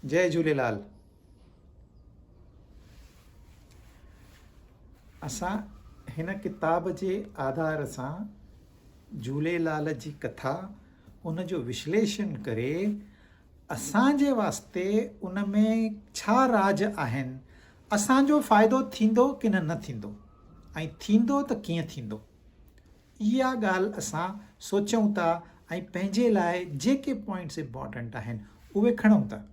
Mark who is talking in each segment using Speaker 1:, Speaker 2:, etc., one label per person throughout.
Speaker 1: जय झूलेलाल। असां हिन किताब जे आधार सां झूलेलाल जी कथा उन जो विश्लेषण करे असांजे वास्ते उन में छा राज आहिनि, असांजो फ़ाइदो थींदो कि न थींदो, ऐं थींदो त कीअं थींदो, इहा ॻाल्हि असां सोचूं था ऐं पंहिंजे लाइ जेके पॉइंट्स इम्पॉर्टेंट आहिनि उहे खणूं था।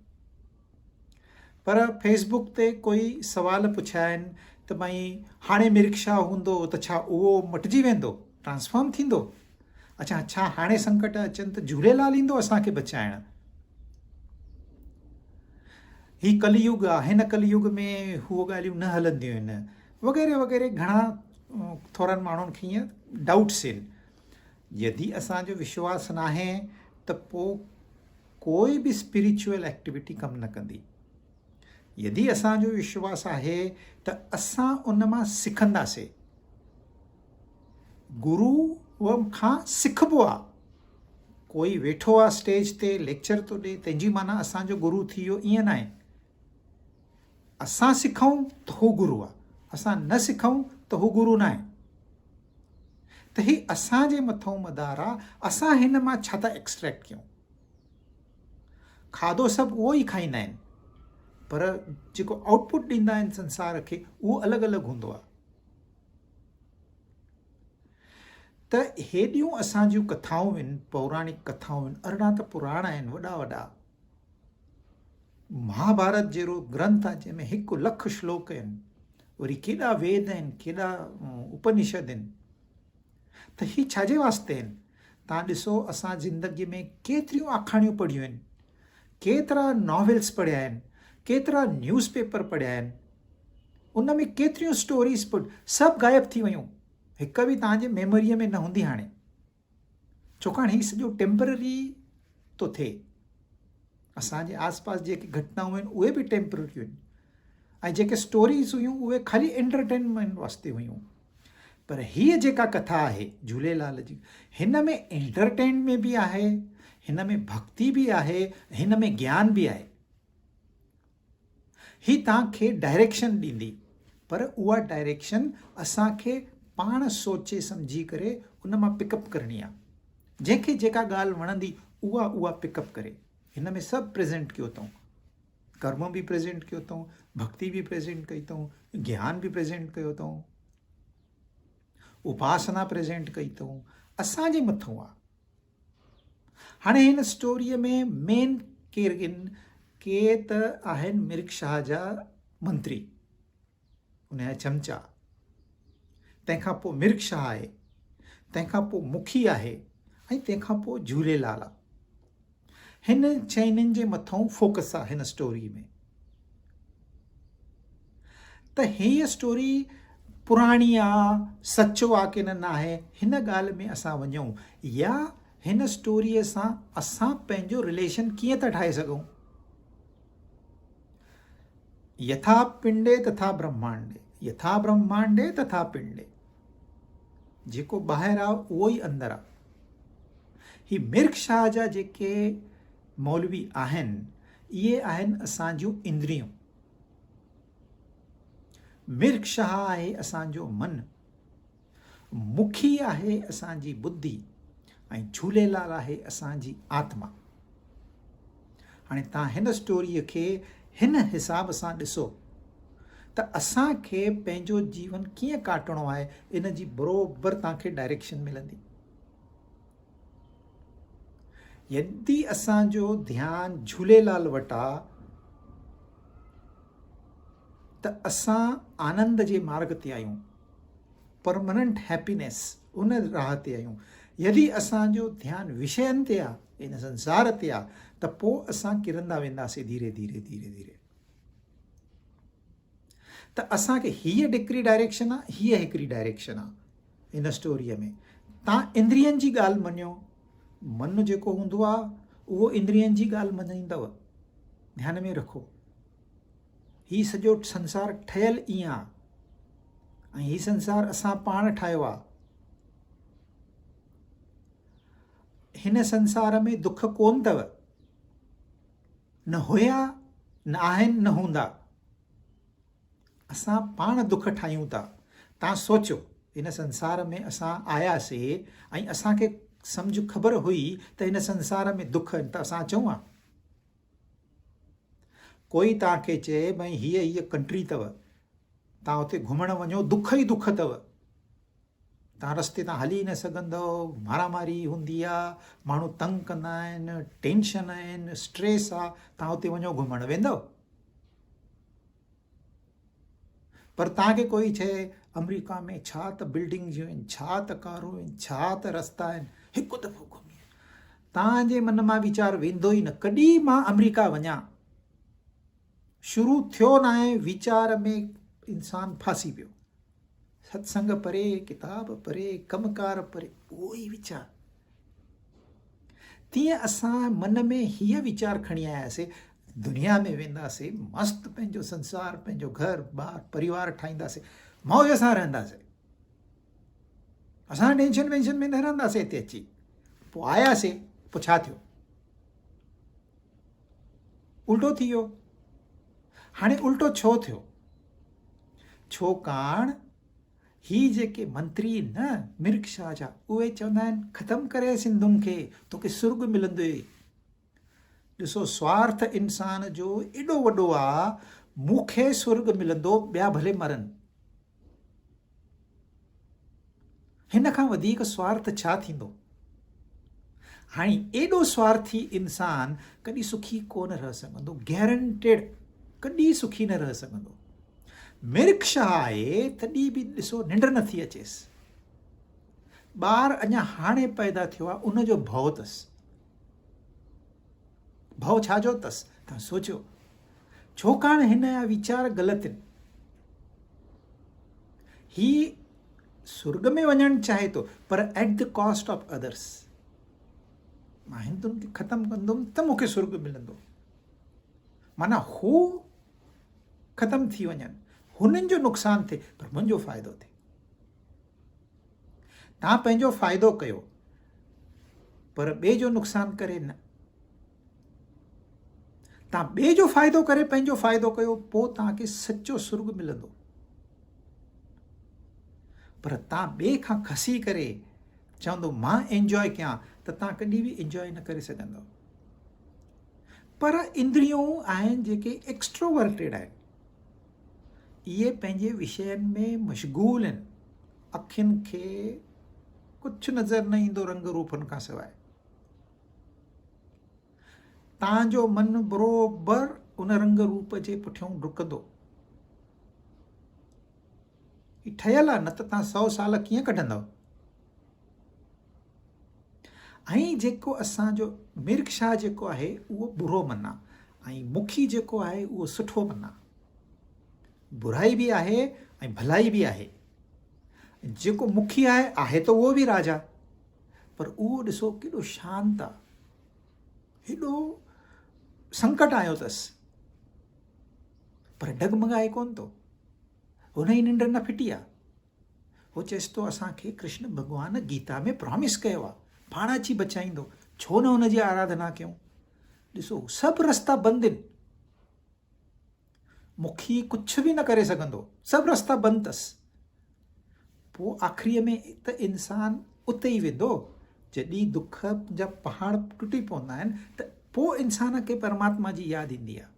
Speaker 1: पर फेसबुक ते कोई सवाल पुछिया आहिनि त भई हाणे मिर्ख-शाह हूंदो त छा उहो मटिजी वेंदो, ट्रांसफॉर्म थींदो? अच्छा, छा हाणे संकट अचनि त झूलेलाल ईंदो असांखे बचाइण? ही कलयुग आहे, हिन कलयुग में उहो ॻाल्हियूं न हलंदियूं आहिनि, वग़ैरह वग़ैरह घणा थोरनि माण्हुनि खे ईअं डाउट्स आहिनि। यदि असांजो विश्वास न आहे त पोइ कोई बि स्पिरिचुअल एक्टिविटी कमु न कंदी। यदि असांजो विश्वास आहे त असां उन मां सिखंदासीं, गुरू खां सिखबो आहे। कोई वेठो आहे स्टेज ते लेक्चर थो ॾे, तंहिंजी माना असांजो गुरू थी वियो, ईअं न आहे। असां सिखूं त हू गुरू आहे, असां न सिखूं त हू गुरू न आहे। त ही असांजे मथां मदार आहे, असां हिन मां छा था एक्सट्रैक्ट कयूं। खाधो सभु उहो ई खाईंदा आहिनि, पर जेको आउटपुट ॾींदा आहिनि संसार खे उहो अलॻि अलॻि हूंदो आहे। त हेॾियूं असांजूं कथाऊं आहिनि, पौराणिक कथाऊं आहिनि, अरिड़हं त पुराण आहिनि वॾा वॾा। महाभारत जहिड़ो ग्रंथ आहे जंहिंमें 1,00,000 श्लोक आहिनि, वरी केॾा वेद आहिनि, केॾा उपनिषद आहिनि। त ही छाजे वास्ते आहिनि? तव्हां ॾिसो, असां ज़िंदगीअ में केतिरियूं आखाणियूं पढ़ियूं आहिनि, केतिरा नॉवेल्स पढ़िया आहिनि, केतिरा न्यूज़पेपर पढ़िया आहिनि, उन में केतिरियूं स्टोरीज़ सभु गायब थी वियूं, हिकु बि तव्हांजे मेमोरीअ में न हूंदी हाणे। छाकाणि हीउ सॼो टेम्पररी थो थिए। असांजे आसपास जेके घटनाऊं आहिनि उहे बि टेम्पररी आहिनि, ऐं जेके स्टोरीज़ हुयूं उहे ख़ाली एंटरटेनमेंट वास्ते हुयूं। पर हीअ जेका कथा आहे झूलेलाल जी, हिन में एंटरटेनमेंट बि आहे, हिन में भक्ति बि आहे, हिन में ज्ञान बि आहे। ही तव्हांखे डायरेक्शन ॾींदी, पर उहा डायरेक्शन असांखे पाण सोचे सम्झी करे उन मां पिकअप करणी आहे। जंहिंखे जेका ॻाल्हि वणंदी उहा पिकअप करे। हिन में सभु प्रेज़ेंट कयो अथऊं, कर्म बि प्रेज़ेंट कयो अथऊं, भक्ति बि प्रेज़ेंट कई अथऊं, ज्ञान बि प्रेज़ेंट कयो अथऊं, उपासना प्रेज़ेंट कई अथऊं। असांजे मथां आहे। हाणे हिन स्टोरीअ में मेन केरु आहिनि? के त आहिनि मिर्ख-शाह जा मंत्री, उनजा चमचा, तंहिंखां पोइ मिर्ख-शाह आहे, तंहिंखां पोइ मुखी आहे, ऐं तंहिंखां पोइ झूलेलाल आहे। हिन चइनिनि जे मथां फोकस आहे हिन स्टोरी में। त हीअ स्टोरी पुराणी आहे, सचो आहे की न आहे, हिन ॻाल्हि में असां वञूं, या हिन स्टोरीअ सां असां पंहिंजो रिलेशन कीअं था ठाहे सघूं। यथा पिंडे तथा ब्रह्मांडे, यथा ब्रह्मांडे तथा पिंडे। जेको ॿाहिरि आहे उहो ई अंदरि आहे। ही मिर्ख-शाह जा जेके मौलवी आहिनि, इहे आहिनि असांजूं इंद्रियूं। मिर्ख-शाह आहे असांजो मन, मुखी आहे असांजी बुद्धि, ऐं झूलेलाल आहे असांजी आत्मा। हाणे तव्हां हिन स्टोरीअ खे हिन हिसाब सां ॾिसो त असांखे पंहिंजो जीवन कीअं काटणो आहे, इन जी बरोबरु तव्हांखे डायरेक्शन मिलंदी। यदि असांजो ध्यानु झूलेलाल वटि आहे त असां आनंद जे मार्ग ते आहियूं, परमनेंट हैप्पीनेस उन राह ते आहियूं। यदि असांजो ध्यानु विषयनि ते आहे, इन संसार ते आहे, त पोइ असां किरंदा वेंदासीं धीरे धीरे धीरे धीरे। त असांखे हीअ हिकिड़ी डायरेक्शन आहे, हीअ हिकिड़ी डायरेक्शन आहे इन स्टोरीअ में। तव्हां इंद्रियनि जी ॻाल्हि मञियो, मन जेको हूंदो आहे उहो इंद्रियनि जी ॻाल्हि मञींदव। ध्यान में रखो, ही सॼो संसार ठहियलु ईअं आहे, ऐं ही संसार असां पाण ठाहियो आहे। हिन संसार में दुख कोन अथव, न हुया न आहिनि न हूंदा, असां पाण दुख ठाहियूं था। तव्हां सोचियो, हिन संसार में असां आयासीं ऐं असांखे सम्झ ख़बर हुई त हिन संसार में दुख आहिनि त असां अचूं हा? कोई तव्हांखे चए भई हीअ कंट्री अथव, तव्हां हुते घुमण वञो, दुख ई दुख अथव, तव्हां रस्ते तां हली न सघंदव, मारामारी हूंदी आहे, माण्हू तंग कंदा आहिनि, टेंशन आहिनि, स्ट्रेस आहे, तव्हां हुते वञो घुमण, वेंदव? पर तव्हांखे कोई चए अमेरिका में छा त बिल्डिंग्स आहिनि, छा त कारूं आहिनि, छा त रस्ता आहिनि, हिकु दफ़ो घुमी, तव्हांजे मन मां वीचार वेंदो ई न कॾहिं मां अमेरिका वञा। शुरू थियो न आहे, वीचार में इंसानु फासी पियो, सत्संग परे, किताब परे, कमकार परे, उहो ई वीचार। तीअं असां मन में हीअ वीचार खणी आयासीं, दुनिया में वेंदासीं, मस्तु पंहिंजो संसार, पंहिंजो घर ॿार परिवार ठाहींदासीं, मौज सां रहंदासीं, असां टेंशन वेंशन में न रहंदासीं हिते अची। पोइ आयासीं, पोइ छा थियो? उल्टो थी वियो। हाणे उल्टो छो थियो? छाकाणि ही जेके मंत्री न मिर्ख शाह जा, उहे चवंदा आहिनि ख़तमु करे सिंधुनि खे, तोखे सुर्ग मिलंदे। ॾिसो, स्वार्थ इंसान जो एॾो वॾो आहे, मूंखे स्वर्ग मिलंदो, ॿिया भले मरनि। हिन खां वधीक स्वार्थ छा थींदो? हाणे एॾो स्वार्थी इंसान कॾहिं सुखी कोन रह सघंदो, गैरेंटेड कॾहिं सुखी न रह सघंदो। मिर्ख शाह आहे तॾहिं बि ॾिसो निंड नथी अचेसि, ॿार अञा हाणे पैदा थियो आहे, उनजो भउ अथसि। भउ छाजो अथसि? तव्हां सोचियो, छाकाणि हिन जा वीचार ग़लति आहिनि। ही स्वर्ग में वञणु चाहे थो, पर at the cost of others. मां हिंदुनि खे ख़तमु कंदुमि त मूंखे स्वर्ग मिलंदो, माना हू ख़तमु थी वञनि, हुननि जो नुक़सानु थिए, पर मुंहिंजो फ़ाइदो थिए। तव्हां पंहिंजो फ़ाइदो कयो, पर ॿिए जो नुक़सानु करे न। तव्हां ॿिए जो फ़ाइदो करे पंहिंजो फ़ाइदो कयो, पोइ तव्हांखे सचो स्वर्ग मिलंदो। पर तव्हां ॿिए खां खसी करे चवंदो मां एंजॉय कयां, त तव्हां कॾहिं बि एंजॉय न करे सघंदव। पर इंद्रियूं आहिनि जेके एक्स्ट्रोवर्टेड आहिनि, इहे पंहिंजे विषयनि में मशगूल आहिनि, अखियुनि खे कुझु नज़र न ईंदो रंग रूपनि खां सवाइ। तव्हांजो मन बरोबरु उन रंग रूप जे पुठियां डुकंदो। ही ठहियल आहे, न त तव्हां 100 साल कीअं कढंदव? ऐं जेको असांजो मिर्ख शाह जेको आहे उहो बुरो मन आहे, ऐं मुखी जेको आहे उहो सुठो मन आहे। बुराई बि आहे ऐं भलाई बि आहे। जेको मुखी आहे त उहो बि राजा, पर उहो ॾिसो केॾो शांत आहे, हेॾो संकट आयो अथसि, पर डगमगाए कोन थो, हुन जी निंड न फिटी आहे। उहो चएसि थो असांखे कृष्ण भॻवानु गीता में प्रॉमिस कयो आहे, पाण अची बचाईंदो, छो न हुनजी आराधना कयूं? ॾिसो, सभु रस्ता बंदि आहिनि, मुखी कुझु बि न करे सघंदो, सभु रस्ता बंदि अथसि। पोइ आख़िरीअ में त इंसानु उते ई वेंदो, जॾहिं दुख जा पहाड़ टुटी पवंदा आहिनि, त पोइ इंसान खे परमात्मा जी यादि ईंदी आहे।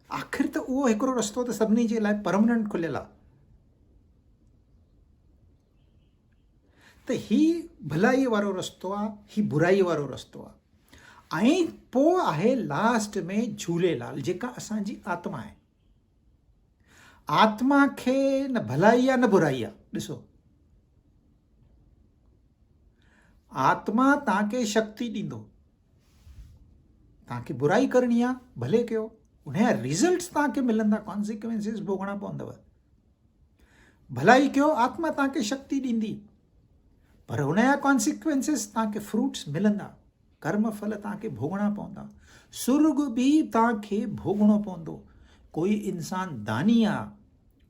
Speaker 1: आख़िर त उहो हिकिड़ो रस्तो त सभिनी जे लाइ परमनेंट खुलियल आहे। त ही भलाई वारो रस्तो आहे, ही बुराई वारो रस्तो आहे, ऐं पोइ आहे लास्ट में झूलेलाल जेका असांजी आत्मा आहे। आत्मा खे न भलाई आहे न बुराई आहे। ॾिसो, आत्मा तव्हांखे शक्ति ॾींदो, तव्हांखे बुराई करणी आहे भले कयो, उनजा रिज़ल्ट्स तव्हांखे मिलंदा, कॉन्सिक्वेंसिस भोगणा पवंदव। भलाई कयो, आत्मा तव्हांखे शक्ति ॾींदी, पर हुनजा कॉन्सिक्वेंसिस तव्हांखे फ्रूट्स मिलंदा, कर्म फल तव्हांखे भोगणा पवंदा, सुर्ग बि तव्हांखे भोगणो पवंदो। कोई इंसान दानी आहे,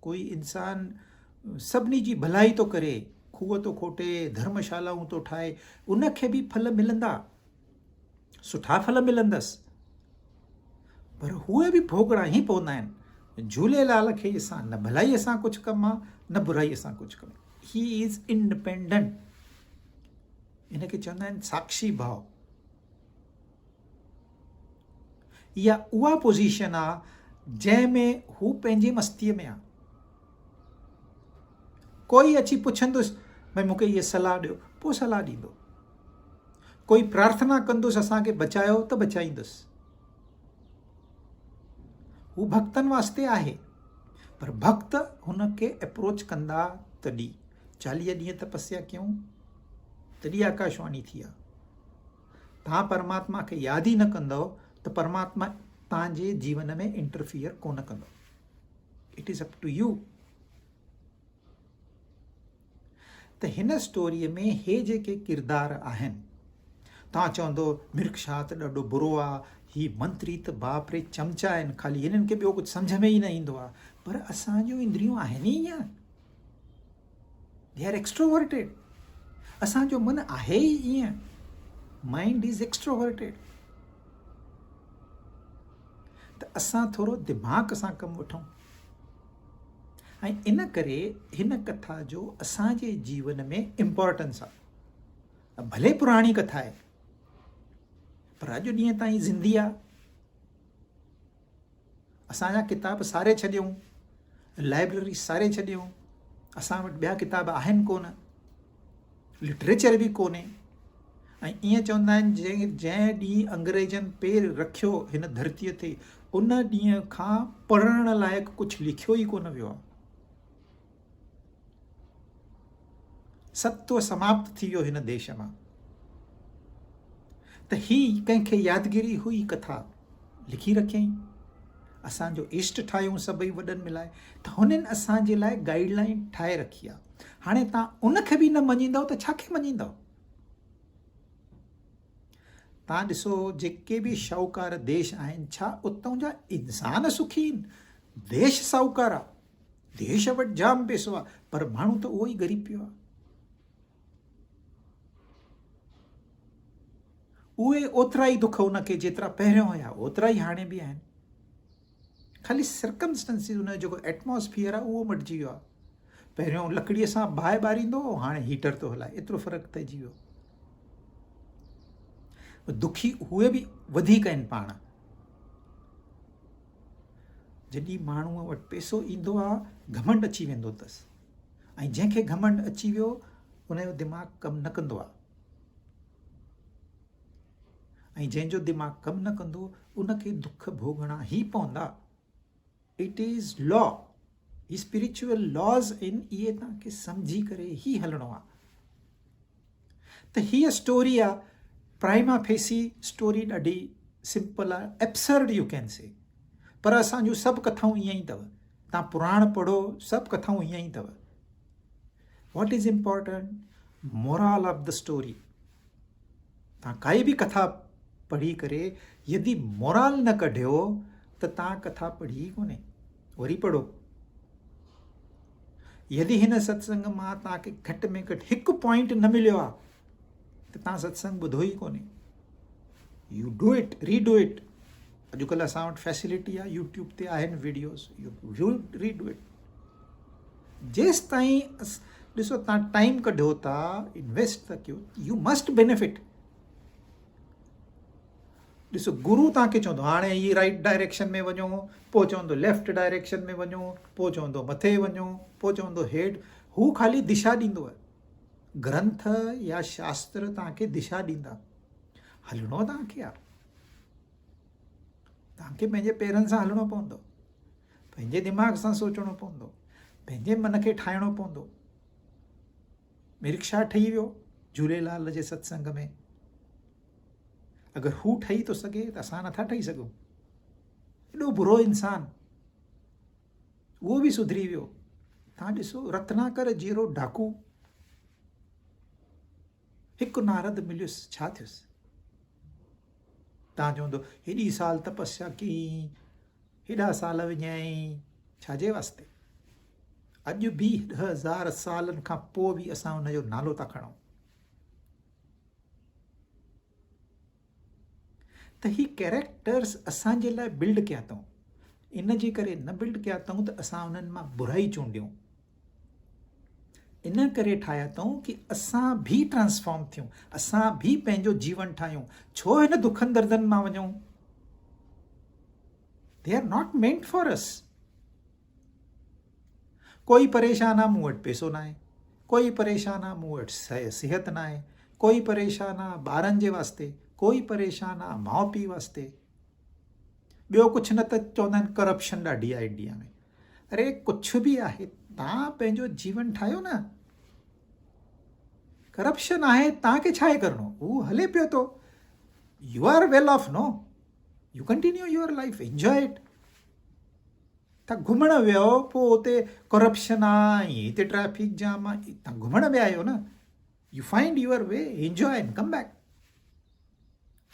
Speaker 1: कोई इंसान सभिनी जी भलाई थो करे, खूह थो खोटे, धर्मशालाऊं थो ठाहे, उनखे बि फल मिलंदा, सुठा फल मिलंदसि। पर उहे बि भोगड़ा ई पवंदा आहिनि। झूलेलाल खे असां न भलाईअ सां कुझु कमु आहे न बुराईअ सां कुझु कमु। He is independent. इनखे चवंदा आहिनि साक्षी भाव। इहा उहा पोज़ीशन आहे जंहिंमें हू पंहिंजी मस्तीअ में आहे। कोई अची पुछंदुसि भई मूंखे इहा सलाह ॾियो, पोइ सलाह ॾींदो। कोई प्रार्थना कंदुसि असांखे बचायो त बचाईंदुसि। हू भक्तनि वास्ते आहे, पर भक्त हुनखे अप्रोच कंदा तॾहिं। 40 ॾींहं तपस्या कयूं तॾहिं आकाशवाणी थी आहे। तव्हां परमात्मा खे यादि ई न कंदव त परमात्मा तव्हांजे जीवन में इंटरफियर कोन कंदो। It is up to you. त हिन स्टोरीअ में हे जेके किरदार आहिनि, तव्हां चवंदो मिर्ख शाह त ॾाढो बुरो आहे, ही मंत्री त बाप रे चमचा आहिनि, ख़ाली हिननि खे ॿियो कुझु सम्झ में ई न ईंदो आहे। पर असांजूं इंद्रियूं आहिनि ई ईअं, दे आर एक्सट्रोवर्टेड। असांजो मन आहे ई ईअं, माइंड इज़ एक्सट्रोवर्टेड। त असां थोरो दिमाग़ सां कमु वठूं। ऐं इन करे हिन कथा जो असांजे जीवन में इम्पोर्टेंस आहे। भले पुराणी कथा आहे, पर अॼु ॾींहं ताईं ज़िंदी आहे। असांजा किताब सारे छॾियऊं, लाइब्रेरी सारे छॾियऊं, असां वटि ॿिया किताब आहिनि कोन, लिटरेचर बि कोन्हे। ऐं ईअं चवंदा आहिनि जंहिं ॾींहुं अंग्रेजनि पेर रखियो हिन धरतीअ ते, उन ॾींहं खां पढ़ण लाइक़ु कुझु लिखियो ई कोन वियो आहे। सत्व समाप्त थी वियो हिन देश मां। त ही कंहिंखे यादगिरी हुई कथा लिखी रखियईं। असांजो इष्ट ठाहियूं सभई वॾनि मिलाए, त हुननि असांजे लाइ गाइडलाइन ठाहे रखी आहे। हाणे तव्हां उनखे बि न मञींदव त छा खे मञींदव? तव्हां ॾिसो जेके बि शाहूकार देश आहिनि, छा उतां जा इंसान सुखी आहिनि? देश साहूकार आहे, देश वटि जाम पैसो आहे, पर माण्हू त उहो ई ग़रीब पियो आहे। उहे ओतिरा ई दुख उनखे जेतिरा पहिरियों हुया ओतिरा ई हाणे बि आहिनि। ख़ाली सर्कमस्टेंसिस, उनजो जेको एटमॉस्फियर आहे उहो मटिजी वियो आहे। पहिरियों लकड़ीअ सां बाहि ॿारींदो, हाणे हीटर थो हलाए, एतिरो फ़र्क़ु पइजी वियो। दुखी उहे बि वधीक आहिनि पाण। जॾहिं माण्हूअ वटि पैसो ईंदो आहे, घमंड अची वेंदो अथसि। ऐं जंहिंखे घमंड अची वियो, उनजो दिमाग़ु कमु न कंदो आहे। ऐं जंहिंजो दिमाग़ु कमु न कंदो, उनखे दुख भोगणा ई पवंदा। It is law. ही स्पिरिचुअल लॉज़ आहिनि, इहे तव्हांखे सम्झी करे ई हलणो आहे। त हीअ स्टोरी आहे, प्राइमा फेसी स्टोरी ॾाढी सिंपल आहे, एब्सर्ड यू कैन से। पर असांजूं सभु कथाऊं ईअं ई अथव। तव्हां पुराण पढ़ो, सभु कथाऊं ईअं ई अथव। What is important? Moral of the story. तव्हां काई बि कथा पढ़ी करे यदि मोरल न कढियो त तव्हां कथा पढ़ी ई कोन्हे। वरी पढ़ो। यदि हिन सत्संग मां तव्हांखे घटि में घटि हिकु पॉइंट न मिलियो आहे त तव्हां सत्संग ॿुधो ई कोन्हे। U do it, redo it. अॼुकल्ह असां वटि फैसिलिटी आहे, यूट्यूब ते आहिनि वीडियोस, यू रीडू इट। जेसि ताईं ॾिसो तव्हां टाइम कढो था, इन्वेस्ट था कयो, यू मस्ट बेनिफिट। ॾिसो गुरु तव्हांखे चवंदो हाणे ही राइट डायरेक्शन में वञो, पोइ चवंदो लेफ्ट डायरेक्शन में वञो, पोइ चवंदो मथे वञो, पोइ चवंदो हेठि। हू ख़ाली दिशा ॾींदो। ग्रंथ या शास्त्र तव्हांखे दिशा ॾींदा। हलणो तव्हांखे आहे। तव्हांखे पंहिंजे पेरनि सां हलणो पवंदो, पंहिंजे दिमाग़ सां सोचणो पवंदो, पंहिंजे मन खे ठाहिणो पवंदो। मिर्ख शाह ठही वियो झूलेलाल जे सत्संग में। अगरि हू ठही थो सघे त असां नथा ठही सघूं। एॾो बुरो इंसानु, उहो बि सुधरी वियो। तव्हां ॾिसो रत्नाकर जहिड़ो डाकू, हिकु नारद मिलियुसि, छा थियुसि? तव्हां चवंदो हेॾी साल तपस्या कई, हेॾा साल विञाई, छाजे वास्ते? अॼु बि 1000 सालनि खां पोइ बि असां हुनजो नालो था खणूं। त ही कैरेक्टर्स असांजे लाइ बिल्ड कया अथऊं, इन जे करे न बिल्ड कया अथऊं त असां उन्हनि मां बुराई चूंडियूं, इन करे ठाहिया अथऊं कि असां बि ट्रांसफॉर्म थियूं, असां बि पंहिंजो जीवन ठाहियूं। छो हिन दुखनि दर्दनि मां वञूं? They are not meant for us. कोई परेशान आहे, मूं वटि पैसो न आहे, कोई परेशान आहे, मूं वटि सिहत न आहे, कोई परेशान आहे ॿारनि जे वास्ते, कोई परेशान आहे माउ पीउ वास्ते, ॿियो कुझु न त चवंदा आहिनि करप्शन ॾाढी आहे इंडिया में। अरे कुझु बि आहे, तव्हां पंहिंजो जीवन ठाहियो न। करप्शन आहे, तव्हांखे छा आहे करिणो, उहो हले पियो थो, you are well off, no, you continue your life, enjoy it. तव्हां घुमण वियो, पोइ हुते करप्शन आहे, हिते ट्रैफिक जाम आहे, तव्हां घुमण विया आहियो न, U find your way, enjoy and come back.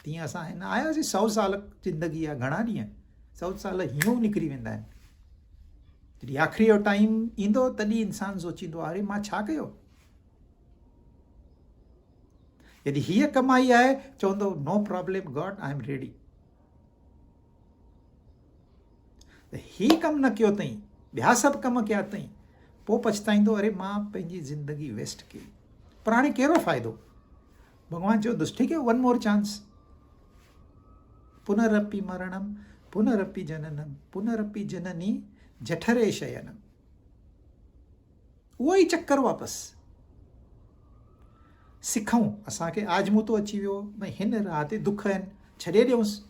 Speaker 1: तीअं असां हिन आयासीं, 100 साल ज़िंदगी आहे, घणा ॾींहं, 100 साल हीअं निकिरी वेंदा आहिनि। जॾहिं आख़िरी जो टाइम ईंदो तॾहिं इंसानु सोचींदो अरे मां छा कयो। यदि हीअ कमाई आहे, चवंदो no problem God, I am ready. ही कमु न कयो अथई, ॿिया सभु कम कया अथई, पोइ पछताईंदो अरे मां पंहिंजी ज़िंदगी वेस्ट कई। पर हाणे कहिड़ो फ़ाइदो? भॻवानु चवंदुसि ठीकु आहे, वन मोर चांस, पुनरपि मरणम पुनरपि जननम पुनरपि जननी जठरे शयनम। उहो ई चक्कर वापसि। सिखूं, असांखे आजमूतो अची वियो, भई हिन राह ते दुख आहिनि, छॾे ॾियूंसि,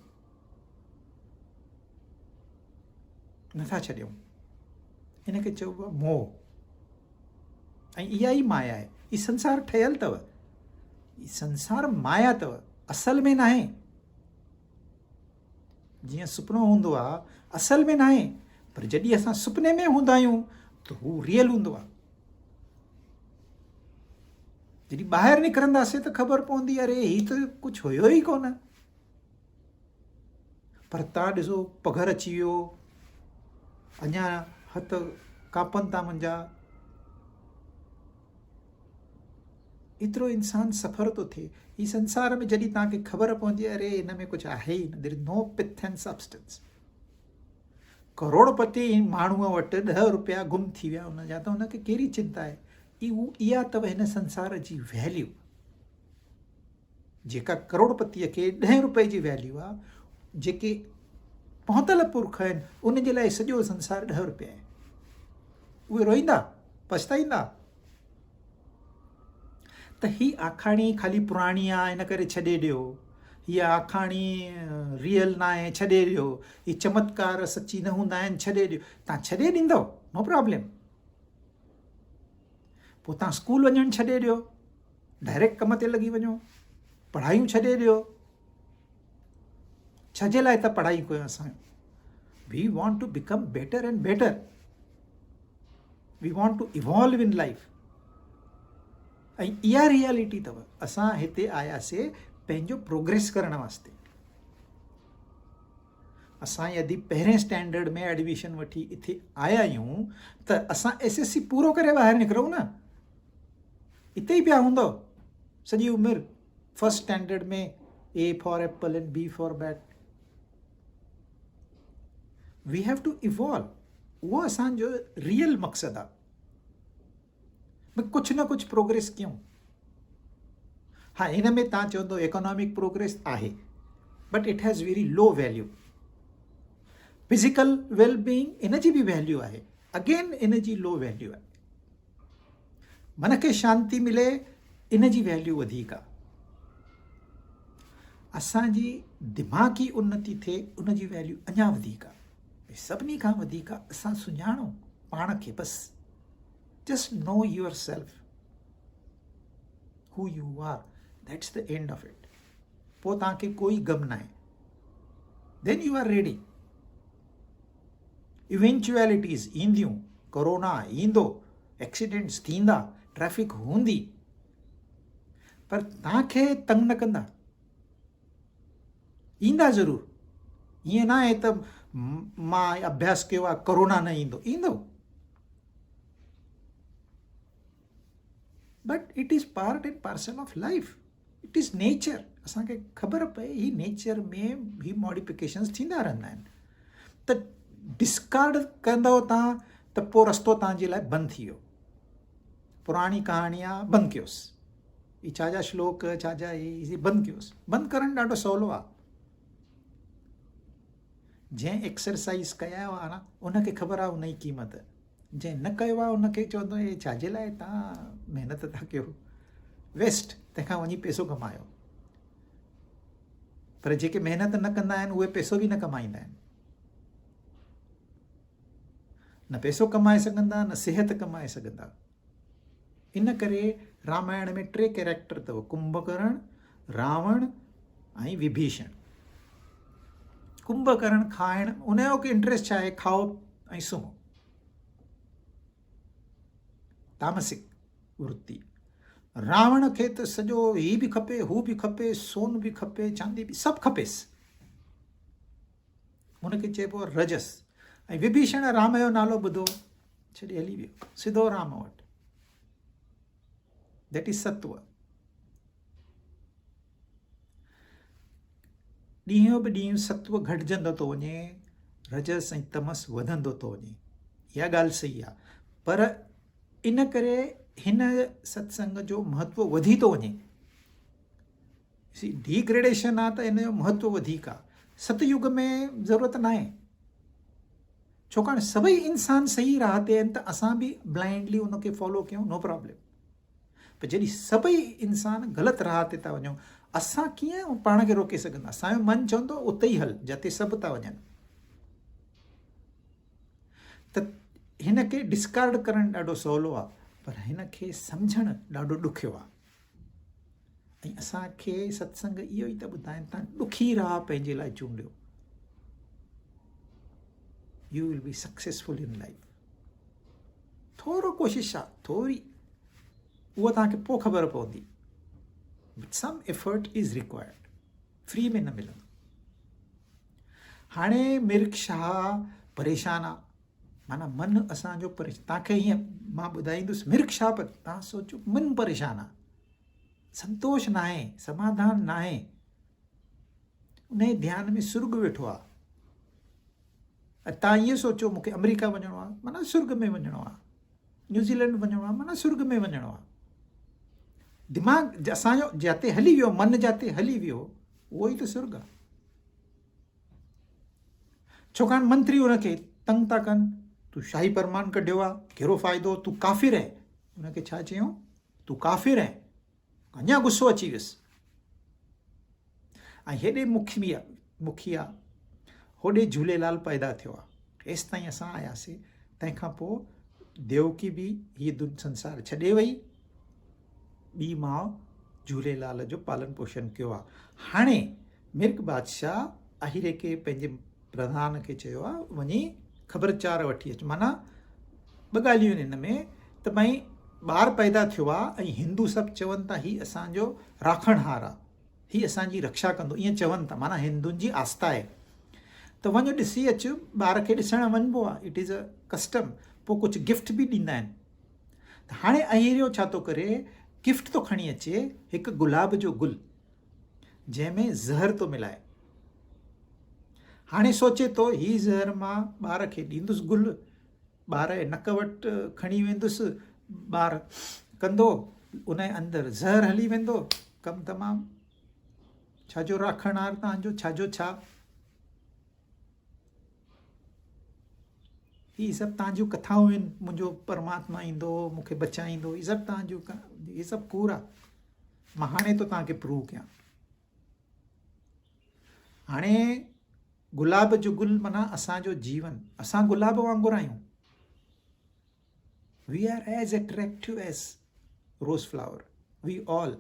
Speaker 1: नथा छॾियूं। इनखे चइबो आहे मोह, ऐं इहा ई माया आहे। ही संसार ठहियलु अथव, ही संसार माया अथव, असल में न आहे। जीअं सुपिनो हूंदो आहे, असल में न आहे, पर जॾहिं असां सुपिने में हूंदा आहियूं त हू रियल हूंदो आहे। जॾहिं ॿाहिरि निकिरंदासीं त ख़बर पवंदी अरे ही त कुझु हुयो ई कोन। पर तव्हां ॾिसो पघर अची वियो, अञा हथ कापनि था मुंहिंजा, एतिरो इंसानु सफ़र थो थिए। ही संसार में जॾहिं तव्हांखे ख़बर पवंदी अरे हिन में कुझु आहे ई न, there is no pith and substance. करोड़पति माण्हूअ वटि 10 रुपया गुम थी विया हुनजा, त हुनखे कहिड़ी चिंता आहे? इहा अथव हिन संसार जी वैल्यू। जेका करोड़पतीअ खे 10 रुपए जी वैल्यू आहे, जेके पहुतल पुरख आहिनि उन जे लाइ सॼो संसार 10 रुपया आहे। उहे रोईंदा, पछताईंदा त ही आखाणी ख़ाली पुराणी आहे इन करे छॾे ॾियो, हीअ आखाणी रियल न आहे छॾे ॾियो, ही चमत्कार सची न हूंदा आहिनि छॾे ॾियो। तव्हां छॾे ॾींदव, नो प्रॉब्लम। पोइ तव्हां स्कूल वञणु छॾे ॾियो, डायरेक्ट कम ते लॻी वञो, पढ़ायूं छॾे ॾियो। छाजे लाइ त पढ़ाई कयूं असां? We want to become better and better, we want to evolve in life. ऐं इहा रियलिटी अथव। असां हिते आयासीं पंहिंजो प्रोग्रेस करण वास्ते। असां यदि पहिरें स्टैंडर्ड में एडमिशन वठी इथे आया आहियूं त असां SSC पूरो करे ॿाहिरि निकिरूं न, इते ई पिया हूंदव सॼी उमिरि। फर्स्ट स्टैंडर्ड में A for apple and B for bat. We have to evolve, उहो असांजो रियल मक़सदु आहे। भई कुझु न कुझु प्रोग्रेस कयूं। हा, हिन में तव्हां चवंदो इकोनॉमिक प्रोग्रेस आहे, but it has very low value. Physical wellbeing इन जी बि वैल्यू आहे, again in ji low value आहे। मन खे शांती मिले, इन जी वैल्यू वधीक आहे। असांजी दिमाग़ी उन्नति थिए, उन जी वैल्यू अञा वधीक आहे। सभिनी खां वधीक असां सुञाणूं पाण खे बसि। Just know yourself, who you are. That's the end of it. पोइ तव्हांखे कोई गम न आहे। Then you are ready. Eventualities ईंदियूं, कोरोना ईंदो, एक्सीडेंट्स थींदा, ट्रैफिक हूंदी, पर तव्हांखे तंग न कंदा। ईंदा ज़रूर, ईअं न आहे त मां अभ्यास कयो आहे कोरोना न ईंदो, ईंदो। But it is part and parcel of life. It is nature. असांखे ख़बर पए ही नेचर में ही मॉडिफिकेशन्स थींदा रहंदा आहिनि। त डिस्कार्ड कंदव तव्हां त पोइ रस्तो तव्हांजे लाइ बंदि थी वियो। पुराणी कहाणी आहे, बंदि कयोसि। ही छा जा श्लोक, छा जा ही बंदि कयोसि। बंदि करणु ॾाढो सवलो आहे। जंहिं एक्सरसाइज कया हुआ न उनखे ख़बर आहे उनजी क़ीमत। जंहिं न कयो आहे उनखे चवंदो हे छाजे लाइ तव्हां महिनत था कयो, वेस्ट, तंहिंखां वञी पैसो कमायो। पर जेके महिनत न कंदा आहिनि उहे पैसो बि न कमाईंदा आहिनि। न पैसो कमाए सघंदा, न सिहत कमाए सघंदा। इन करे रामायण में 3 कैरेक्टर अथव, कुंभकर्ण, रावण ऐं विभीषण। कुंभकर्ण खाइण, उनजो के इंट्रस्ट छा आहे, खाओ ऐं सुम्हो, तामसिक वृत्ति। रावण खे त सॼो ही बि खपे, हू बि खपे, सोन बि खपे, चांदी बि, सभु खपेसि। हुनखे चइबो आहे रजस। ऐं विभीषण राम जो नालो ॿुधो छॾे हली वियो सिधो राम वटि। दैट इज सत्व। ॾींहों ब ॾींहुं सत्व घटिजंदो थो वञे, रजस ऐं तमस वधंदो थो वञे। इहा ॻाल्हि सही आहे, पर इन करे हिन सत्संग जो महत्व वधी थो वञे। डिग्रेडेशन आहे त इन जो महत्व वधीक आहे। सतयुग में ज़रूरत न आहे, छाकाणि सभई इंसान सही राह ते आहिनि त असां बि ब्लाइंडली उनखे फॉलो कयूं, नो प्रॉब्लम। पर जॾहिं सभई इंसान ग़लति राह ते था वञूं, असां कीअं पाण खे रोके सघंदा? असांजो मन चवंदो उते ई हल जिते सभु था वञनि। त हिन खे डिस्कार्ड करणु ॾाढो सवलो आहे, पर हिन खे सम्झणु ॾाढो ॾुखियो आहे। ऐं असांखे सत्संग इहो ई त ॿुधाइनि था, ॾुखी राह पंहिंजे लाइ चूंडियो, U will be successful in life. थोरो कोशिशि आहे, थोरी, उहा तव्हांखे पोइ ख़बर पवंदी। But some effort is required, free में न मिलंदो। हाणे मिर्ख शाह परेशान आहे, माना मन असांजो तव्हांखे हीअं मां ॿुधाईंदुसि, मिर्ख शाह पर तव्हां सोचो मन परेशान आहे, संतोष न आहे, समाधान न आहे। उन ध्यान में सुर्ग वेठो आहे। तव्हां इहो सोचो मूंखे अमेरिका वञिणो आहे, माना सुर्ग में वञिणो आहे, न्यूज़ीलैंड वञिणो आहे, माना सुर्ग में वञिणो आहे। दिमाग़ असांजो जिते हली वियो, मन जिते हली वियो, उहो ई त सुर्ग आहे। छाकाणि मंत्री उनखे तंग था कनि, तूं शाही फरमान कढियो आहे, कहिड़ो फ़ाइदो, तूं काफ़िर आहे। उनखे छा चयूं? तूं काफ़िर आहे। अञा गुस्सो अची वियुसि। ऐं हेॾे मुखिया होॾे झूलेलाल पैदा थियो आहे। हेसि ताईं असां आयासीं, तंहिंखां पोइ देवकी बि हीअ संसार छॾे वई, ॿी माउ झूलेलाल जो पालन पोषण कयो आहे। हाणे मिर्ग बादशाह अहिरे खे, पंहिंजे प्रधान खे चयो आहे वञी ख़बरचार वठी अचु। माना ॿ ॻाल्हियूं आहिनि हिन में, त भई ॿारु पैदा थियो आहे ऐं हिंदू सभु चवनि था हीउ असांजो राखणहार आहे, हीउ असांजी रक्षा कंदो, ईअं चवनि था, माना हिंदुनि जी आस्था आहे। त वञो ॾिसी अचु, ॿार खे ॾिसणु वञिबो आहे, इट इज़ अ कस्टम। पोइ कुझु गिफ्ट बि ॾींदा आहिनि। त हाणे अहिड़ो छा थो करे, गिफ्ट थो खणी अचे हिकु गुलाब जो गुल जंहिंमें ज़हर थो मिलाए। हाणे सोचे थो हीउ ज़हर मां ॿार खे ॾींदुसि गुल, ॿार जे नक वटि खणी वेंदुसि, ॿारु कंदो, उन जे अंदरि ज़हर हली वेंदो, कमु तमामु। छाजो राखणहार तव्हांजो, छाजो छा। ही सभु तव्हांजूं कथाऊं आहिनि, मुंहिंजो परमात्मा ईंदो, मूंखे बचाईंदो, ही सभु तव्हांजूं, ही सभु कूड़ आहे। मां हाणे तो तव्हांखे प्रूव कयां। हाणे गुलाब जो गुल माना असांजो जीवन, असां गुलाब वांगुरु आहियूं। We are as attractive as rose flower, we all.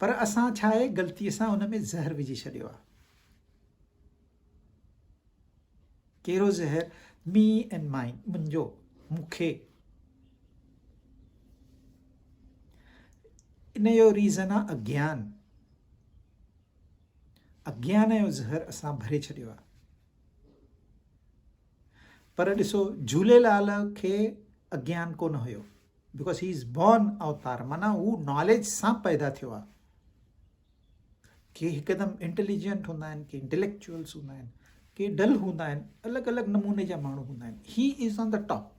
Speaker 1: पर असां छा आहे, ग़लतीअ सां हुन में ज़हर विझी छॾियो आहे। कहिड़ो ज़हर? मी एंड माइन, मुंहिंजो, मूंखे। इन जो रीज़न आहे अज्ञान। अज्ञान जो ज़हर असां भरे छॾियो आहे। पर ॾिसो, झूलेलाल खे अज्ञान कोन हुयो, बिकॉज ही इज़ बॉर्न अवतार, माना हू नॉलेज सां पैदा थियो आहे। के हिकदमि इंटेलिजेंट हूंदा आहिनि, के इंटेलेक्चुअल्स हूंदा आहिनि, के डल हूंदा आहिनि, अलॻि अलॻि नमूने जा माण्हू हूंदा आहिनि. He is on the top.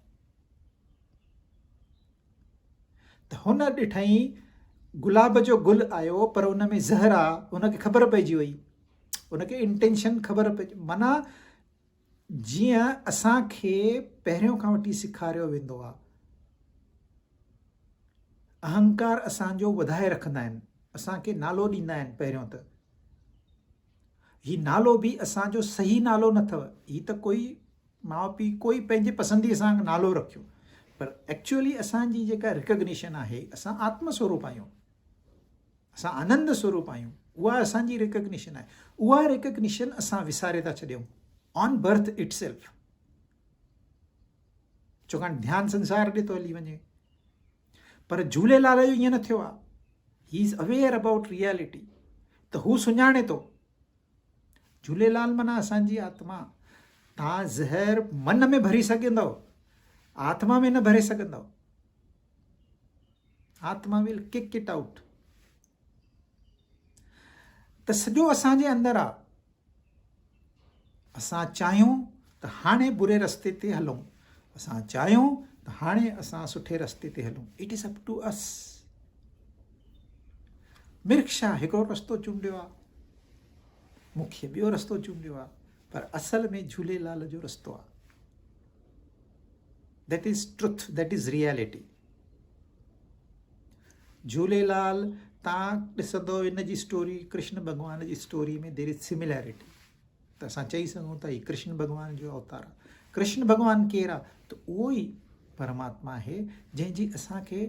Speaker 1: त हुन ॾिठई गुलाब जो गुल आयो पर उन में ज़हर आहे, हुनखे ख़बर पइजी वई, हुनखे इंटेंशन ख़बर पइजी. माना जीअं असांखे पहिरियों खां वठी सेखारियो वेंदो आहे, अहंकार असांजो वधाए रखंदा आहिनि, असांखे नालो ॾींदा आहिनि. पहिरियों त ही नालो बि असांजो सही नालो न अथव, ही त कोई माउ पीउ कोई पंहिंजे पसंदीअ सां नालो रखियो, पर एक्चुअली असांजी जेका रिकग्निशन आहे, असां आत्मस्वरूप आहियूं, असां आनंद स्वरूप आहियूं, उहा असांजी रिकग्निशन आहे. उहा रिकग्निशन असां विसारे था छॾियूं ऑन बर्थ इट सेल्फ. छाकाणि ध्यानु संसार ॾे थो हली वञे, पर झूलेलाल जो ईअं न थियो आहे. He is aware about reality. त हू सुञाणे थो. झूलेलाल माना असांजी आत्मा. तव्हां ज़हर मन में भरी सघंदव, आत्मा में न भरे सघंदव. आत्मा विल किक इट आउट. त सॼो असांजे अंदरि आहे. असां चाहियूं त हाणे बुरे रस्ते ते हलूं, असां चाहियूं त हाणे असां सुठे रस्ते ते हलूं. It is up to us. मिर्क्षा हिकिड़ो रस्तो चूंडियो आहे, मूंखे ॿियो रस्तो चूंडियो आहे, पर असल में झूलेलाल जो रस्तो आहे. That is truth, that is reality. Jhulelal तव्हां ॾिसंदो इन जी स्टोरी, कृष्ण भॻवान जी स्टोरी में देर इज़ सिमिलैरिटी. त असां चई सघूं था हीउ कृष्ण भॻवान जो अवतार आहे. कृष्ण भॻवान केरु आहे? त उहो ई परमात्मा आहे जंहिंजी असांखे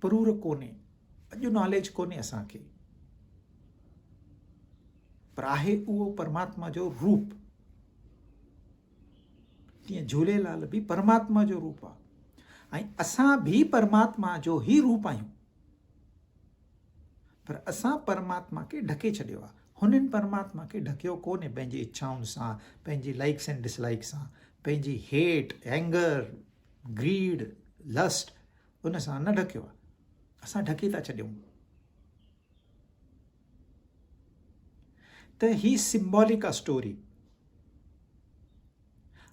Speaker 1: परूर कोन्हे, अॼु नॉलेज कोन्हे असांखे, पर आहे उहो परमात्मा जो रूप. तीअं झूलेलाल बि परमात्मा जो रूप आहे, ऐं असां बि परमात्मा जो ई रूप आहियूं, पर असां परमात्मा खे ढके छॾियो आहे. हुननि परमात्मा खे ढकियो कोन्हे पंहिंजी इच्छाउनि सां, पंहिंजी लाइक्स एंड डिसलाइक्स सां, पंहिंजी हेट, एंगर, ग्रीड, लस्ट, उन सां न ढकियो आहे. असां ढके था छॾियूं. त ही सिंबॉलिक आहे स्टोरी,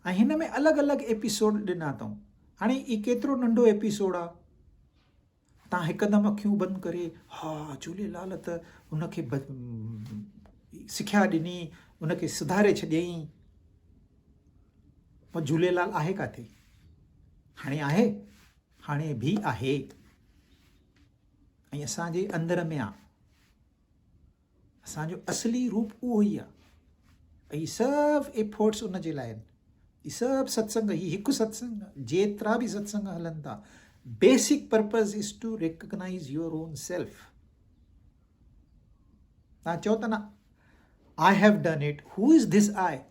Speaker 1: ऐं हिन में अलॻि अलॻि एपिसोड ॾिना अथऊं. हाणे ही केतिरो नंढो एपिसोड आहे, तव्हां हिकदमि अखियूं बंदि करे हा झूलेलाल त उनखे सिख्या ॾिनी, उनखे सुधारे छॾियईं, पर झूलेलाल आहे किथे? हाणे आहे, हाणे बि आहे, ऐं असांजे अंदर में आहे. असांजो असली रूप उहो ई आहे. ऐं ही सभु एफर्ट्स उन जे लाइ आहिनि. ही सभु सत्संग, ही हिकु सत्संग, जेतिरा बि सत्संग हलनि था, basic purpose is to recognise your own self. तव्हां चओ था न, I have done it. Who is this I?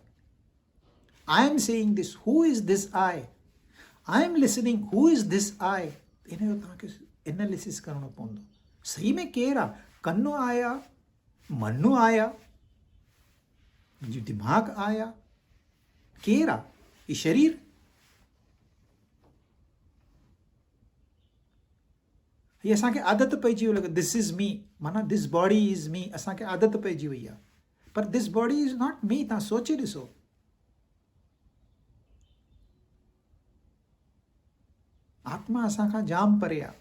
Speaker 1: I am saying this. Who is this I? I am listening. Who is this I? इन जो तव्हांखे analysis करणो पवंदो. सही में केरु आहे? कन्नु आया, मनु आया, मुंहिंजो दिमाग़ आया, केरु आहे? ही शरीर. हीअ असांखे आदत पइजी वई लॻे, दिस इज़ मी, माना दिस बॉडी इज़ मी. असांखे आदत पइजी वई आहे, पर this body is not me. तव्हां सोचे ॾिसो, आत्मा असांखां जाम परे आहे.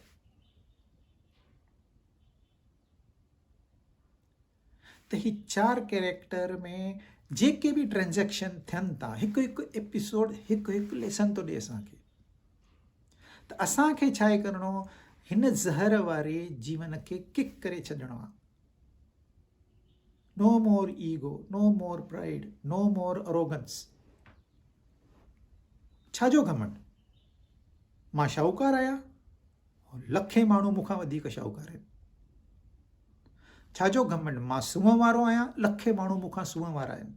Speaker 1: त ही 4 कैरेक्टर में जेके बि ट्रांजेक्शन थियनि था, हिकु हिकु एपिसोड हिकु हिकु लेसन थो ॾिए असांखे. त असांखे छा आहे करिणो? हिन ज़हर वारे जीवन खे किक करे छॾिणो आहे. नो मोर ईगो, नो मोर प्राइड, नो मोर अरोगेंस. छाजो घमंड? मां शाहूकार आहियां, लखे माण्हू मूंखां वधीक शाहूकार आहिनि. छाजो घमंड? मां सूंहं वारो आहियां, लखे माण्हू मूंखां सूंहं वारा आहिनि.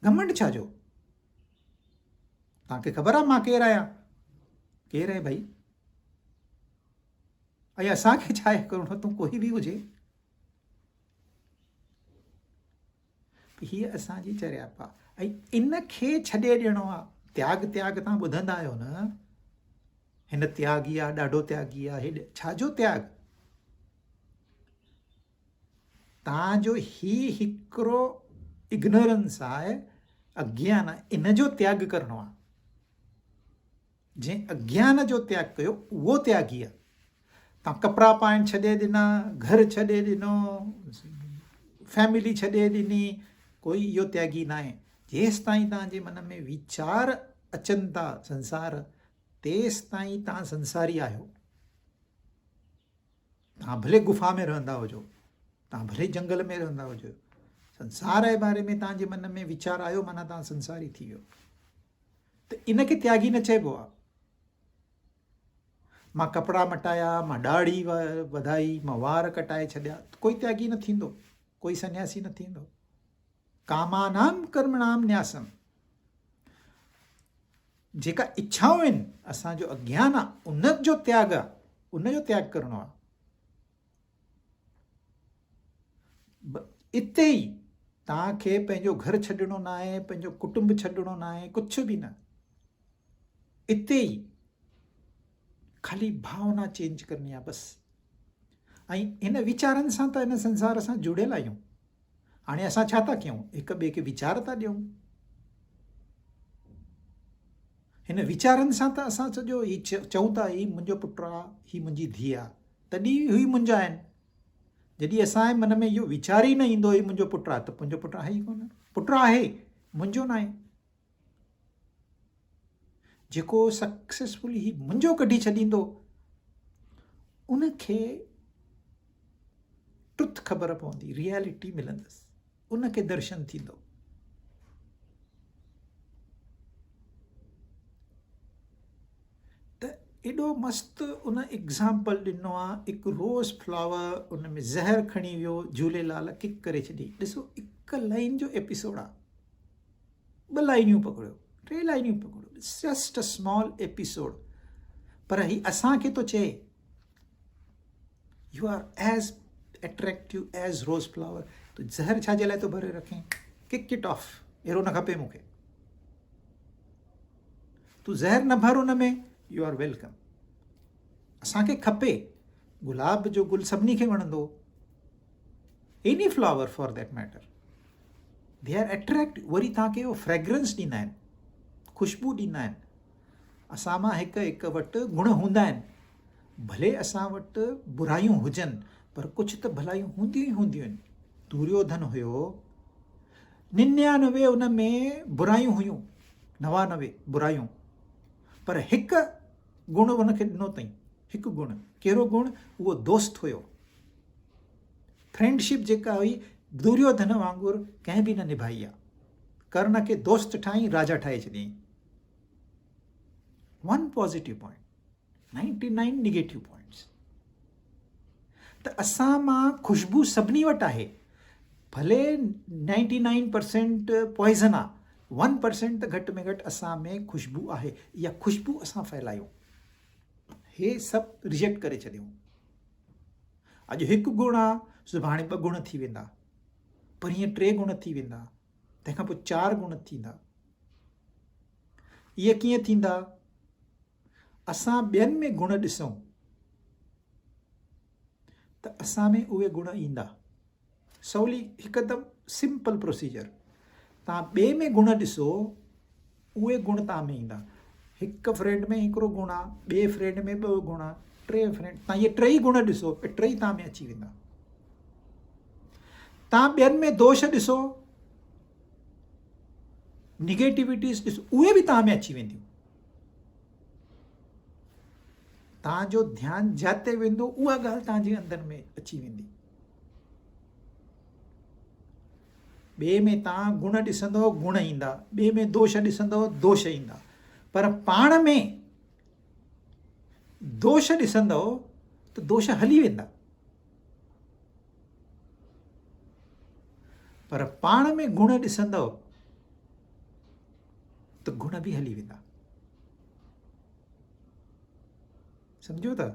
Speaker 1: घमंड छाजो? तव्हांखे ख़बर आहे मां केरु आहियां? केरु आहे भाई? ऐं असांखे छा आहे करिणो? तूं कोई बि हुजे. हीअ असांजी चरियाप आहे, ऐं इन खे छॾे ॾियणो आहे. त्याग त्याग तव्हां ॿुधंदा आहियो न, हिन त्यागी आहे, ॾाढो त्यागी आहे. हेॾे छाजो त्याग? तव्हांजो हिकिड़ो इग्नोरेंस आहे, अज्ञान आहे, इन जो त्याग करिणो आहे। जंहिं अज्ञान जो त्याग कयो उहो त्यागी आहे। तव्हां कपिड़ा पाइण छॾे ॾिना, घर छॾे ॾिनो, फैमिली छॾे ॾिनी, कोई इहो त्यागी न आहे। जेसि ताईं तव्हांजे मन में वीचार अचनि था संसार, तेसि ताईं तव्हां संसारी आहियो। तव्हां भले गुफ़ा में रहंदा हुजो, तव्हां भले जंगल में रहंदा हुजो, संसार जे बारे में तव्हांजे मन में वीचार आयो माना तव्हां संसारी थी वियो। त इनखे त्यागी न चइबो आहे। मां कपिड़ा मटाया, मां ॾाढ़ी वधाई, मां वार कटाए छॾिया, कोई त्यागी न थींदो, कोई सन्यासी न थींदो। कामानाम कर्मणाम न्यासम, जेका इच्छाऊं आहिनि, असांजो अज्ञान आहे, उनजो त्याग आहे, उनजो त्याग करिणो आहे। इते ई तव्हांखे पंहिंजो घर छॾिणो न आहे, पंहिंजो कुटुंब छॾिणो न आहे, कुझु बि न। इते ई खाली भावना चेंज करणी आहे बसि। ऐं इन वीचारनि सां त इन संसार सां जुड़ियल आहियूं। हाणे असां छा था कयूं? हिक ॿिए खे वीचार था ॾियूं। हिन वीचारनि सां त असां सॼो ही चऊं था, ही मुंहिंजो पुटु आहे, ही मुंहिंजी धीउ आहे, तॾहिं ही मुंहिंजा आहिनि। जॾहिं असांजे मन में इहो वीचार ई न ईंदो ही मुंहिंजो पुटु आहे, त मुंहिंजो पुटु आहे ई कोन। पुटु आहे, मुंहिंजो न आहे। जेको सक्सेसफुली ही मुंहिंजो कढी छॾींदो, उनखे ट्रुथ ख़बर पवंदी, रियलिटी मिलंदसि, उनखे दर्शन थींदो। त एॾो मस्तु उन एग्ज़ाम्पल ॾिनो आहे। हिकु रोज़ फ्लावर, उन में ज़हर खणी वियो, झूलेलाल किक करे छॾी। ॾिसो, हिकु लाइन जो एपिसोड आहे, 2 लाइनियूं पकड़ियो, 3 लाइनियूं पकड़ियो, जस्ट अ स्मॉल एपिसोड। पर ही असांखे थो चए, you are as attractive as rose flower. तो ज़हर छाजे लाइ थो भरे रखें? किक इट ऑफ, अहिड़ो न खपे मूंखे। तूं ज़हर न भर उन में, यू आर वेलकम। असांखे खपे, गुलाब जो गुल सभिनी खे वणंदो, any flower for that matter, they are attractive. वरी तव्हांखे उहो फ्रेग्रेंस ॾींदा आहिनि, ख़ुशबू ॾींदा आहिनि। असां मां हिकु वटि गुण हूंदा आहिनि, भले असां वटि बुरायूं हुजनि, पर कुझु त भलायूं हूंदियूं ई हूंदियूं आहिनि। दुर्योधन हुयो, 99 उन में बुरायूं हुयूं, 99 बुरायूं, पर हिकु गुण उनखे ॾिनो अथई, हिकु गुण। कहिड़ो गुण? उहो दोस्त हुयो। फ्रेंडशिप जेका हुई दुर्योधन वांगुरु कंहिं बि न निभाई आहे। कर्ण खे दोस्त ठाही, राजा ठाहे छॾियईं। 1 पॉज़िटिव पॉइंट, 99 निगेटिव पॉइंट्स। त असां मां ख़ुशबू सभिनी वटि आहे, भले 99% पॉइज़न आहे, 1% त घटि में घटि असां में ख़ुशबू आहे। इहा ख़ुशबू असां फैलायूं, हे सभु रिजेक्ट करे छॾियूं। अॼु हिकु गुण आहे, सुभाणे 2 गुण थी वेंदा, परीहं 3 गुण थी वेंदा, तंहिंखां पोइ 4 गुण थींदा। इहे कीअं थींदा? असां ॿियनि में गुण ॾिसूं त असां में उहे गुण ईंदा। सवली हिकदमि सिंपल प्रोसीजर। तव्हां ॿिए में गुण ॾिसो, उहे गुण तव्हां में ईंदा। हिकु फ्रेंड में हिकिड़ो गुण आहे, ॿिए फ्रेंड में 2 गुण आहे, 3 फ्रेंड, तव्हां इहे 3 गुण ॾिसो, 3 तव्हां में अची वेंदा। तव्हां ॿियनि में दोष ॾिसो, निगेटिविटीज़ ॾिसो, उहे बि तव्हां में अची वेंदियूं। तव्हांजो ध्यानु जिते वेंदो, उहा ॻाल्हि तव्हांजे अंदर में अची वेंदी। ॿिए में तव्हां गुण ॾिसंदव, गुण ईंदा, ॿिए में दोष ॾिसंदव, दोष ईंदा। पर पाण में दोष ॾिसंदव त दोष हली वेंदा, पर पाण में गुण ॾिसंदव त गुण बि हली वेंदा। सम्झो था?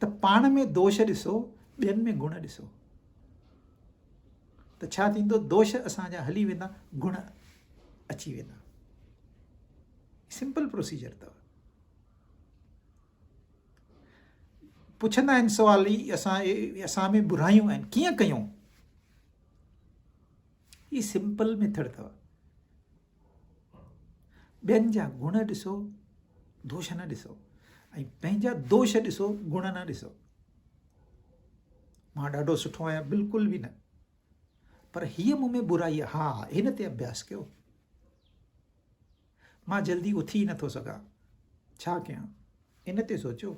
Speaker 1: त पाण में दोष ॾिसो, ॿियनि में गुण ॾिसो, त छा थींदो? दोष असांजा हली वेंदा, गुण अची वेंदा। सिंपल प्रोसीजर अथव। पुछंदा आहिनि सवाल ई, असां में बुरायूं आहिनि, कीअं कयूं? ही सिंपल मेथड अथव। ॿियनि जा गुण ॾिसो, दोष न ॾिसो, ऐं पंहिंजा दोष ॾिसो, गुण न ॾिसो। मां ॾाढो सुठो आहियां, बिल्कुलु बि न, पर हीअ मूं में बुराई आहे, हा हिन ते अभ्यास कयो। मां जल्दी उथी नथो सघां, छा कयां, इन ते सोचो।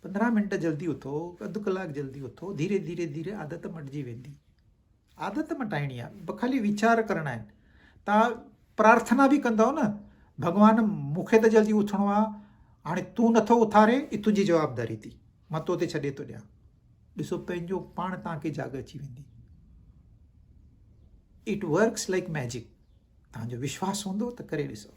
Speaker 1: 15 मिंट जल्दी उथो, अधु कलाक जल्दी उथो, धीरे धीरे धीरे आदत मटिजी वेंदी। आदत मटाइणी आहे, ख़ाली वीचार करणा आहिनि। तव्हां प्रार्थना बि कंदव न, भॻवान मूंखे त जल्दी उथणो आहे, हाणे तूं नथो उथारे, ई तुंहिंजी जवाबदारी थी, मां तो ते छॾे थो ॾियां। ॾिसो पंहिंजो पाण तव्हांखे जाग अची वेंदी। It works like magic. तव्हांजो विश्वास हूंदो त करे ॾिसो।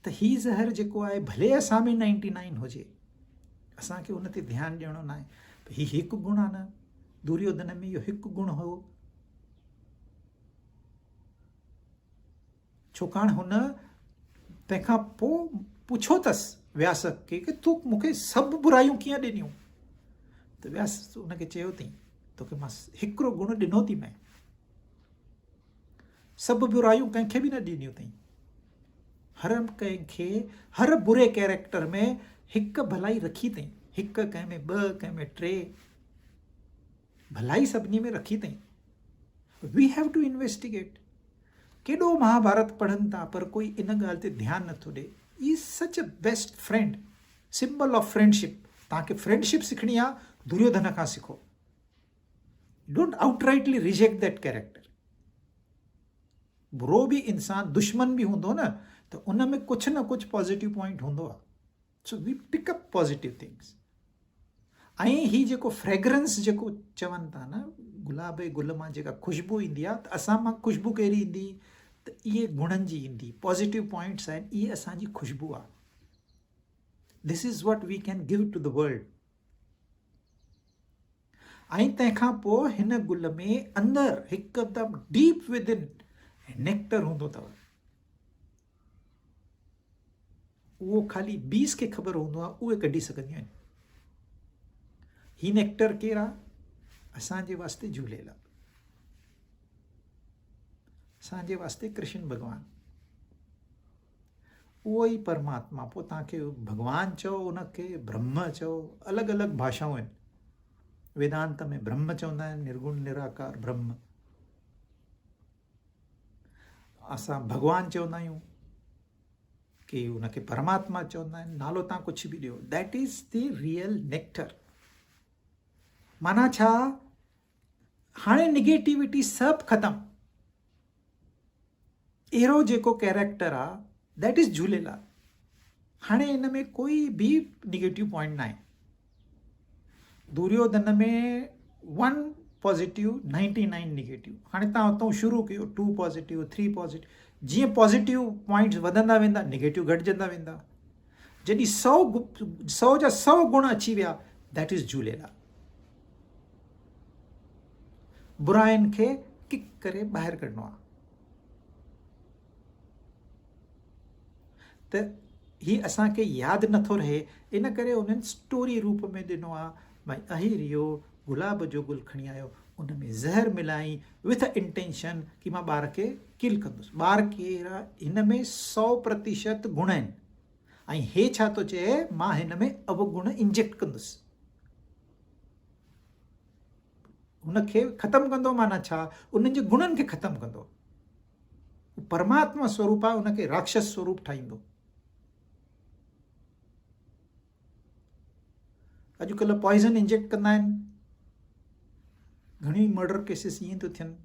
Speaker 1: त ही ज़हर जेको आहे, भले असां में 99 हुजे, असांखे उन ते ध्यानु ॾियणो न आहे। ही हिकु गुण आहे न, दुर्योधन में इहो हिकु गुण हो। छाकाणि हुन तंहिंखां पोइ पुछो अथसि व्यास खे कि तूं मूंखे सभु बुरायूं कीअं ॾिनियूं? त व्यास उनखे चयो अथई, तोखे मां हिकिड़ो गुण ॾिनो थी मैं, सभु बुरायूं कंहिंखे बि न ॾिनियूं अथई। हर कंहिंखे, हर बुरे कैरेक्टर में हिकु भलाई रखी अथई, हिकु कंहिं में 2, कंहिं में 3, भलाई सभिनी में रखी अथई। We have to investigate. केॾो महाभारत पढ़नि था, पर कोई इन ॻाल्हि ते ध्यानु नथो ॾे। ई सच a best friend, symbol of friendship. तव्हांखे फ्रेंडशिप सिखणी आहे, दुर्योधन खां सिखो। Don't outrightly reject that character. बुरो बि इंसान, दुश्मन बि हूंदो न, त उन में कुझु न कुझु पॉजिटिव पॉइंट हूंदो आहे। So we pick up positive things. ऐं ही जेको फ्रेग्रेंस जेको चवनि था न, गुलाब जे गुल मां जेका ख़ुशबू ईंदी आहे, त असां मां ख़ुशबू कहिड़ी ईंदी? त इहे गुणनि जी ईंदी, पॉजिटिव पॉइंट्स आहिनि, इहे असांजी ख़ुशबू आहे। This is what we can give to the world. ऐं तंहिंखां पोइ हिन गुल में अंदरि हिकदमि डीप विदिन नेक्टर हूंदो अथव। उहो ख़ाली बीस खे ख़बर हूंदो आहे, उहे कढी सघंदियूं आहिनि। ही नेक्टर केरु आहे? असांजे वास्ते झूलेलाल, असांजे वास्ते कृष्ण भॻवानु, उहो ई परमात्मा। पोइ तव्हांखे भॻवानु चओ, उनखे ब्रह्म चओ, अलॻि अलॻि भाषाऊं आहिनि। वेदांत में ब्रह्म चवंदा आहिनि, निर्गुण निराकार ब्रह्म। असां भॻवानु चवंदा आहियूं, कि उनखे परमात्मा चवंदा आहिनि। नालो तव्हां कुझु बि ॾियो, that is the real nectar. माना छा? हाणे निगेटिविटी सभु ख़तमु। अहिड़ो जेको कैरेक्टर आहे, दैट इज़ झूलेलाल। हाणे इन में कोई बि निगेटिव पॉइंट न आहे। दुर्योधन में 1 पॉजिटिव, 99 निगेटिव। हाणे तव्हां उतां शुरू कयो, 2 पॉजिटिव, 3 पॉजिटिव। जीअं पॉजिटिव पॉइंट्स वधंदा वेंदा, निगेटिव घटिजंदा वेंदा। जॾहिं 100 जा 100 गुण अची विया, दैट इज़ झूलेलाल। बुराइनि खे किक करे ॿाहिरि कढणो आहे। त ही असांखे यादि नथो रहे, इन करे उन्हनि स्टोरी रूप में ॾिनो आहे। भई अहिरियो गुलाब जो गुल खणी आयो, उन में ज़हर मिलाई विथ इंटेंशन कि मां ॿार खे किल कंदुसि। ॿार केरु आहे? हिन में 100% गुण आहिनि, ऐं हे छा थो चए? मां हिन में अवगुण इंजेक्ट कंदुसि, उनखे ख़तमु कंदो। माना छा? उन्हनि जे गुणनि खे ख़तमु कंदो। परमात्मा स्वरूप आहे, उनखे राक्षस स्वरूप ठाहींदो। अॼुकल्ह पॉइज़न इंजेक्ट कंदा आहिनि, घणी मर्डर केसिस ईअं थो थियनि।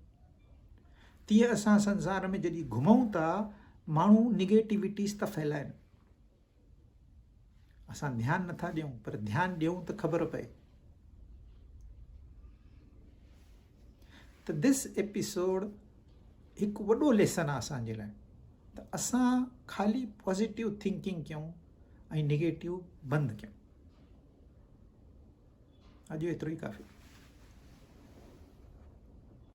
Speaker 1: तीअं असां संसार में जॾहिं घुमूं था, माण्हू निगेटिविटीज़ था फैलाइनि। असां ध्यानु नथा ॾियूं, पर ध्यानु ॾियूं त ख़बर पए। त दिस एपिसोड हिकु वॾो लेसन आहे असांजे लाइ। त असां ख़ाली पॉजिटिव थिंकिंग कयूं ऐं निगेटिव बंदि कयूं। अॼु एतिरो ई काफ़ी।